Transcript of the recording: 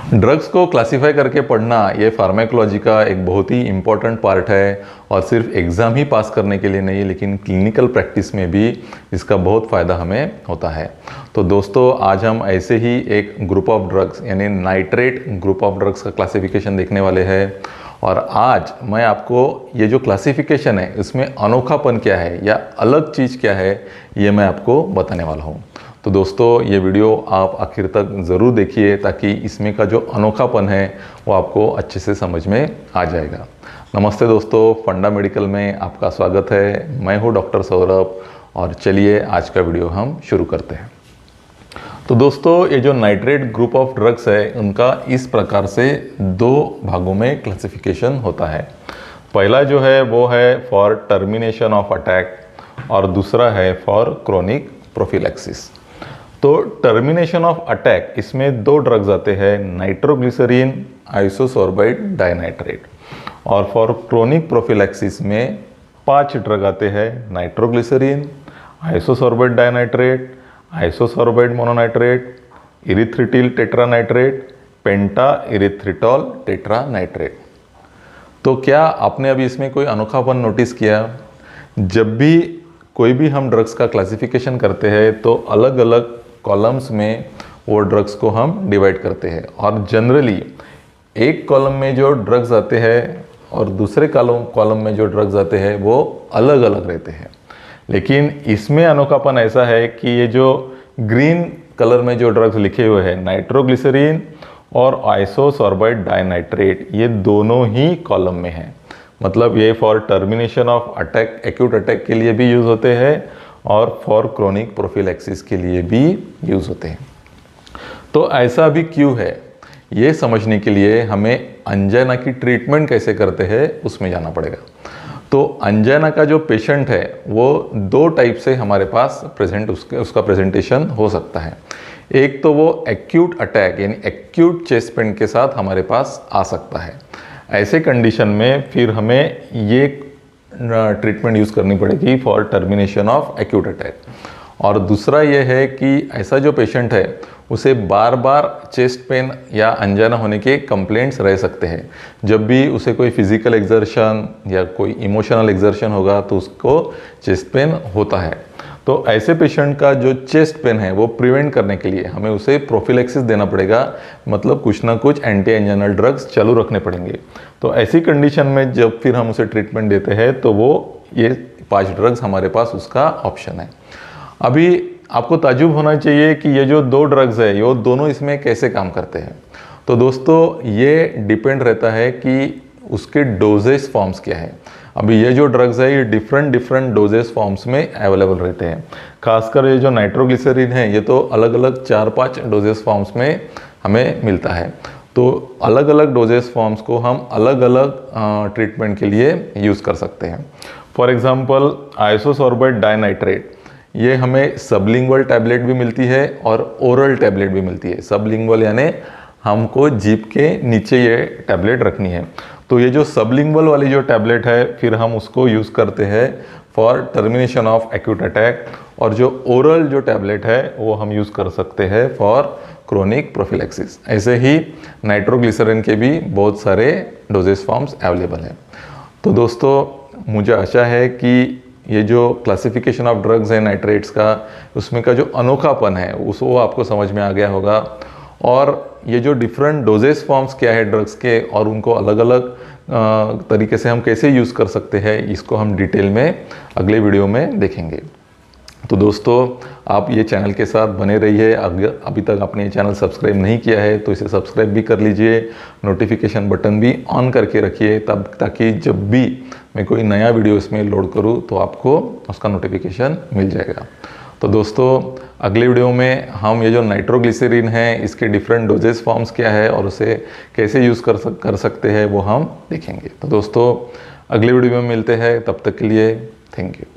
Drugs को classify करके पढ़ना ये फार्माकोलॉजी का एक बहुत ही इम्पोर्टेंट पार्ट है और सिर्फ एग्ज़ाम ही पास करने के लिए नहीं, लेकिन क्लिनिकल प्रैक्टिस में भी इसका बहुत फ़ायदा हमें होता है। तो दोस्तों, आज हम ऐसे ही एक ग्रुप ऑफ ड्रग्स यानी नाइट्रेट ग्रुप ऑफ ड्रग्स का क्लासिफिकेशन देखने वाले हैं। और आज मैं आपको ये जो क्लासिफिकेशन है इसमें अनोखापन क्या है या अलग चीज़ क्या है ये मैं आपको बताने वाला हूँ। तो दोस्तों, ये वीडियो आप आखिर तक ज़रूर देखिए ताकि इसमें का जो अनोखापन है वो आपको अच्छे से समझ में आ जाएगा। नमस्ते दोस्तों, फंडा मेडिकल में आपका स्वागत है। मैं हूँ डॉक्टर सौरभ और चलिए आज का वीडियो हम शुरू करते हैं। तो दोस्तों, ये जो नाइट्रेट ग्रुप ऑफ ड्रग्स है उनका इस प्रकार से दो भागों में क्लासिफिकेशन होता है। पहला जो है वो है फॉर टर्मिनेशन ऑफ अटैक और दूसरा है फॉर क्रोनिक प्रोफिलैक्सिस। तो टर्मिनेशन ऑफ अटैक इसमें दो ड्रग्स आते हैं, नाइट्रोग्लिसरीन, आइसोसोर्बाइड डाइनाइट्रेट। और फॉर क्रोनिक प्रोफिलैक्सिस में 5 ड्रग आते हैं, nitroglycerin, isosorbide dinitrate, isosorbide mononitrate, erythrityl tetranitrate, pentaerythritol tetranitrate. तो क्या आपने अभी इसमें कोई अनोखापन नोटिस किया? जब भी कोई भी हम ड्रग्स का क्लासिफिकेशन करते हैं तो अलग अलग कॉलम्स में वो ड्रग्स को हम डिवाइड करते हैं और जनरली एक कॉलम में जो ड्रग्स आते हैं और दूसरे कॉलम में जो ड्रग्स आते हैं वो अलग अलग रहते हैं। लेकिन इसमें अनोखापन ऐसा है कि ये जो ग्रीन कलर में जो ड्रग्स लिखे हुए हैं, नाइट्रोग्लिसरीन और आइसोसोर्बाइड डाइनाइट्रेट, ये दोनों ही कॉलम में हैं। मतलब ये for termination of attack, acute attack के लिए भी यूज़ होते हैं और फॉर क्रोनिक प्रोफिलैक्सिस के लिए भी यूज़ होते हैं। तो ऐसा भी क्यों है, ये समझने के लिए हमें अंजाना की ट्रीटमेंट कैसे करते हैं उसमें जाना पड़ेगा। तो अंजाना का जो पेशेंट है वो 2 टाइप से हमारे पास उसका प्रेजेंटेशन हो सकता है। एक तो वो एक्यूट अटैक यानी एक्यूट चेस्ट पेन के साथ हमारे पास आ सकता है। ऐसे कंडीशन में फिर हमें ये ट्रीटमेंट यूज़ करनी पड़ेगी for termination of acute attack. और दूसरा ये है कि ऐसा जो पेशेंट है उसे बार बार चेस्ट पेन या अंजाना होने के कंप्लेंट्स रह सकते हैं। जब भी उसे कोई फिजिकल एक्सर्शन या कोई इमोशनल एक्सर्शन होगा तो उसको चेस्ट पेन होता है। तो ऐसे पेशेंट का जो चेस्ट पेन है वो प्रिवेंट करने के लिए हमें उसे प्रोफिलैक्सिस देना पड़ेगा, मतलब कुछ ना कुछ एंटी एंजाइनल ड्रग्स चालू रखने पड़ेंगे। तो ऐसी कंडीशन में जब फिर हम उसे ट्रीटमेंट देते हैं तो वो ये 5 ड्रग्स हमारे पास उसका ऑप्शन है। अभी आपको ताज्जुब होना चाहिए कि ये जो 2 ड्रग्स है ये दोनों इसमें कैसे काम करते हैं। तो दोस्तों, ये डिपेंड रहता है कि उसके डोजेस फॉर्म्स क्या है। अभी ये जो ड्रग्स है ये डिफरेंट डोजेस फॉर्म्स में अवेलेबल रहते हैं। खासकर ये जो नाइट्रोग्लिसरीन है ये तो अलग अलग 4-5 डोजेस फॉर्म्स में हमें मिलता है। तो अलग अलग डोजेस फॉर्म्स को हम अलग अलग ट्रीटमेंट के लिए यूज़ कर सकते हैं। फॉर एग्जांपल आइसोसोर्बाइड डाइनाइट्रेट, ये हमें सबलिंगुअल टैबलेट भी मिलती है और ओरल टैबलेट भी मिलती है। सबलिंगुअल यानी हमको जीभ के नीचे ये टैबलेट रखनी है। तो ये जो सबलिंगुअल वाली जो टैबलेट है फिर हम उसको यूज़ करते हैं for termination of acute attack, और जो ओरल जो टैबलेट है वो हम यूज़ कर सकते हैं फॉर क्रोनिक प्रोफिलैक्सिस। ऐसे ही नाइट्रोग्लिसरीन के भी बहुत सारे डोजेस फॉर्म्स अवेलेबल हैं। तो दोस्तों, मुझे आशा है कि ये जो क्लासिफिकेशन ऑफ ड्रग्स है नाइट्रेट्स का, उसमें का जो अनोखापन है वो आपको समझ में आ गया होगा। और ये जो डिफरेंट डोजेस फॉर्म्स क्या है ड्रग्स के और उनको अलग अलग तरीके से हम कैसे यूज़ कर सकते हैं इसको हम डिटेल में अगले वीडियो में देखेंगे। तो दोस्तों, आप ये चैनल के साथ बने रहिए। अगर अभी तक आपने ये चैनल सब्सक्राइब नहीं किया है तो इसे सब्सक्राइब भी कर लीजिए, नोटिफिकेशन बटन भी ऑन करके रखिए तब ताकि जब भी मैं कोई नया वीडियो इसमें लोड करूँ तो आपको उसका नोटिफिकेशन मिल जाएगा। तो दोस्तों, अगले वीडियो में हम ये जो नाइट्रोग्लिसरीन है इसके डिफरेंट डोजेस फॉर्म्स क्या है और उसे कैसे यूज़ कर सकते हैं वो हम देखेंगे। तो दोस्तों, अगले वीडियो में मिलते हैं, तब तक के लिए थैंक यू।